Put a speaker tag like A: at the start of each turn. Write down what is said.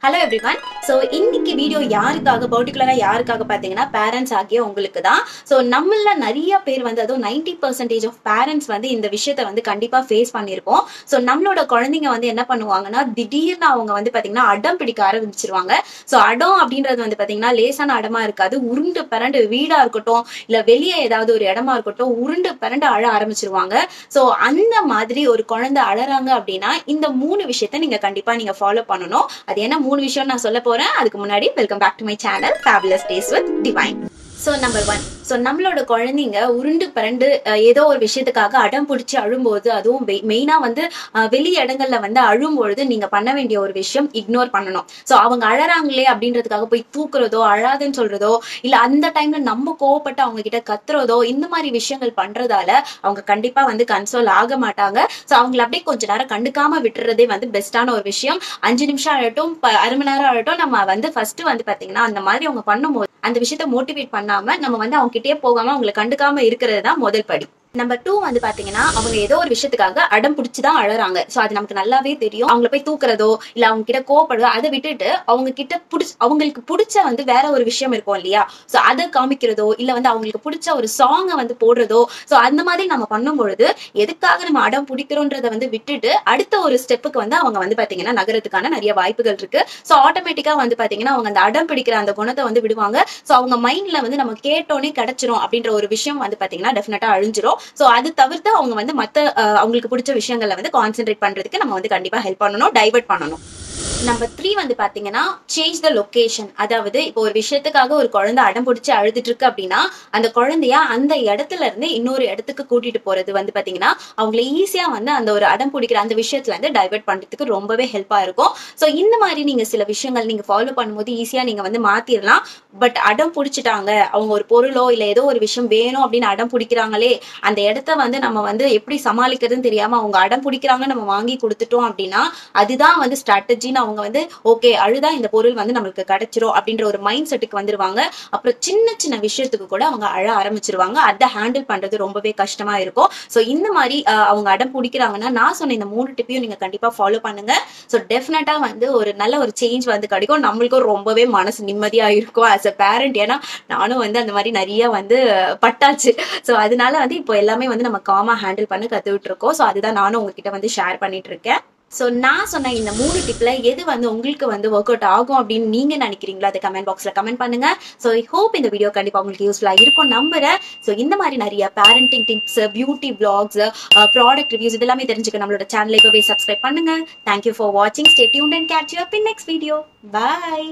A: Hello everyone. So இன்னைக்கு video யாருக்காக பர்టిక్యులரா யாருக்காக பாத்தீங்கன்னா பேரண்ட்ஸ் ஆகிய உங்களுக்கு தான். சோ நம்மள நிறைய பேர் வந்து அதுவும் 90% ஆஃப் பேரண்ட்ஸ் வந்து இந்த விஷயத்தை வந்து கண்டிப்பா ஃபேஸ் பண்ணிருப்போம். சோ நம்மளோட குழந்தைங்க வந்து என்ன பண்ணுவாங்கன்னா திடீர்னு அவங்க வந்து பாத்தீங்கன்னா அடம் பிடிக்க ஆரம்பிச்சிருவாங்க. சோ அடம் அப்படின்றது வந்து பாத்தீங்கன்னா லேசான அடமா இருக்காது. உருண்டு பரண்டு வீடா இருக்கட்டும் இல்ல வெளியே ஏதாவது ஒரு இடமா இருக்கட்டும் உருண்டு பரண்டு அழ ஆரம்பிச்சிருவாங்க. சோ அந்த மாதிரி ஒரு குழந்தை அழறாங்க அப்படின்னா இந்த 3 விஷயத்தை நீங்க கண்டிப்பா நீங்க ஃபாலோ பண்ணணும். அது என்ன 3 விஷயம் நான் சொல்ல போறேன். அதுக்கு முன்னாடி welcome back to my channel Fabulous Days with Divine. So number 1. So நம்மளோட குழந்தைங்க உருண்டு பரண்டு ஏதோ ஒரு விஷயத்துக்காக அடம் பிடிச்சி அழும்போது அதுவும் மெயினா வந்து வெளி இடங்கள்ல வந்து அழும்பொழுது நீங்க பண்ண வேண்டிய ஒரு விஷயம் இக்னோர் பண்ணணும். சோ அவங்க அழறாங்களே அப்படின்றதுக்காக போய் தூக்குறதோ அழாதுன்னு சொல்றதோ இல்ல அந்த டைம்ல நம்ம கோவப்பட்டு அவங்க கிட்ட கத்துறதோ இந்த மாதிரி விஷயங்கள் பண்றதால அவங்க கண்டிப்பா வந்து கன்சோல் ஆக மாட்டாங்க. சோ அவங்களை அப்படியே கொஞ்ச நேரம் கண்டுக்காம விட்டுறதே வந்து பெஸ்டான ஒரு விஷயம். 5 நிமிஷம் ஆகட்டும் அரை மணி நேரம் ஆகட்டும் நம்ம வந்து ஃபர்ஸ்ட் வந்து பாத்தீங்கன்னா அந்த மாதிரி அவங்க பண்ணும்போது அந்த விஷயத்த மோட்டிவேட் பண்ணாம நம்ம வந்து அவங்க கிட்டே போகாம அவங்களை கண்டுக்காம இருக்கிறது தான் முதல் படி. நம்பர் 2 வந்து பாத்தீங்கன்னா அவங்க ஏதோ ஒரு விஷயத்துக்காக அடம் பிடிச்சுதான் அழறாங்க. சோ அது நமக்கு நல்லாவே தெரியும். அவங்களை போய் தூக்குறதோ இல்ல அவங்க கிட்ட கோவப்படுறதோ அதை விட்டுட்டு அவங்க கிட்ட அவங்களுக்கு பிடிச்ச வந்து வேற ஒரு விஷயம் இருக்கும் இல்லையா, சோ அதை காமிக்கிறதோ இல்ல வந்து அவங்களுக்கு பிடிச்ச ஒரு சாங்கை வந்து போடுறதோ சோ அந்த மாதிரி நம்ம பண்ணும் பொழுது எதுக்காக நம்ம அடம் பிடிக்கிறோன்றதை வந்து விட்டுட்டு அடுத்த ஒரு ஸ்டெப்புக்கு வந்து அவங்க வந்து பாத்தீங்கன்னா நகரத்துக்கான நிறைய வாய்ப்புகள் இருக்கு. சோ ஆட்டோமேட்டிக்கா வந்து பாத்தீங்கன்னா அவங்க அந்த அடம் பிடிக்கிற அந்த குணத்தை வந்து விடுவாங்க. சோ அவங்க மைண்ட்ல வந்து நம்ம கேட்டோன்னே கிடைச்சிரும் அப்படின்ற ஒரு விஷயம் வந்து பாத்தீங்கன்னா டெஃபினட்டா அழிஞ்சிரும். சோ அது தவிர்த்து அவங்க வந்து மத்த அவங்களுக்கு பிடிச்ச விஷயங்களை வந்து கான்சென்ட்ரேட் பண்றதுக்கு நம்ம வந்து கண்டிப்பா ஹெல்ப் பண்ணணும், டைவர்ட் பண்ணணும். நம்பர் 3 வந்து பாத்தீங்கன்னா சேஞ்ச் த லொகேஷன். அதாவது இப்போ ஒரு விஷயத்துக்காக ஒரு குழந்தை அடம் பிடிச்சு அழுதுட்டு இருக்கு அப்படின்னா அந்த குழந்தைய அந்த இடத்துல இருந்து இன்னொரு இடத்துக்கு கூட்டிட்டு போறது வந்து பாத்தீங்கன்னா அவங்களை ஈஸியா வந்து அந்த ஒரு அடம் பிடிக்கிற அந்த விஷயத்துல இருந்து டைவர்ட் பண்றதுக்கு ரொம்பவே ஹெல்ப்பா இருக்கும். சோ இந்த மாதிரி நீங்க சில விஷயங்கள் நீங்க ஃபாலோ பண்ணும்போது ஈஸியா நீங்க வந்து மாத்திரலாம். பட் அடம் பிடிச்சிட்டாங்க அவங்க ஒரு பொருளோ இல்ல ஏதோ ஒரு விஷயம் வேணும் அப்படின்னு அடம் பிடிக்கிறாங்களே அந்த இடத்த வந்து நம்ம வந்து எப்படி சமாளிக்கிறதுன்னு தெரியாம அவங்க அடம் பிடிக்கிறாங்க நம்ம வாங்கி கொடுத்துட்டோம் அப்படின்னா அதுதான் வந்து ஸ்ட்ராட்டஜின்னு அவங்க வந்து ஓகே அழுதா இந்த பொருள் வந்து நம்மளுக்கு கிடைச்சிரும் அப்படின்ற ஒரு மைண்ட் செட்டுக்கு வந்துருவாங்க. அப்புறம் சின்ன சின்ன விஷயத்துக்கு கூட அவங்க அழ ஆரம்பிச்சிருவாங்க. அதை ஹேண்டில் பண்றது ரொம்பவே கஷ்டமா இருக்கும். சோ இந்த மாதிரி அவங்க அடம் பிடிக்கிறாங்கன்னா நான் சொன்ன இந்த 3 டிப்பையும் நீங்க கண்டிப்பா ஃபாலோ பண்ணுங்க. சோ டெஃபினட்டா வந்து ஒரு நல்ல ஒரு சேஞ்ச் வந்து கிடைக்கும். நம்மளுக்கும் ரொம்பவே மனசு நிம்மதியா இருக்கும் ஆஸ் அ பேரண்ட். ஏன்னா நானும் வந்து அந்த மாதிரி நிறைய வந்து பட்டாச்சு. சோ அதனால வந்து இப்போ எல்லாமே வந்து நம்ம காமா ஹேண்டில் பண்ண கத்துக்கிட்டு இருக்கோம். சோ அதுதான் நானும் உங்ககிட்ட வந்து ஷேர் பண்ணிட்டு இருக்கேன். சோ நான் சொன்ன இந்த 3 டிப்ல எது வந்து உங்களுக்கு வந்து ஒர்க் அவுட் ஆகும் அப்படின்னு நீங்க நினைக்கிறீங்களோ அதை கமெண்ட் பாக்ஸ்ல கமெண்ட் பண்ணுங்க. சோ ஐ ஹோப் இந்த வீடியோ கண்டிப்பா உங்களுக்கு யூஸ்ஃபுல்லா இருக்கும் நம்புறேன். சோ இந்த மாதிரி நிறைய parenting tips, beauty blogs, product reviews இதெல்லாமே தெரிஞ்சுக்க நம்மளோட சேனலை இப்பவே சப்ஸ்கிரைப் பண்ணுங்க. தேங்க்யூ ஃபார் வாட்சிங். Stay tuned and catch you up in next video. By.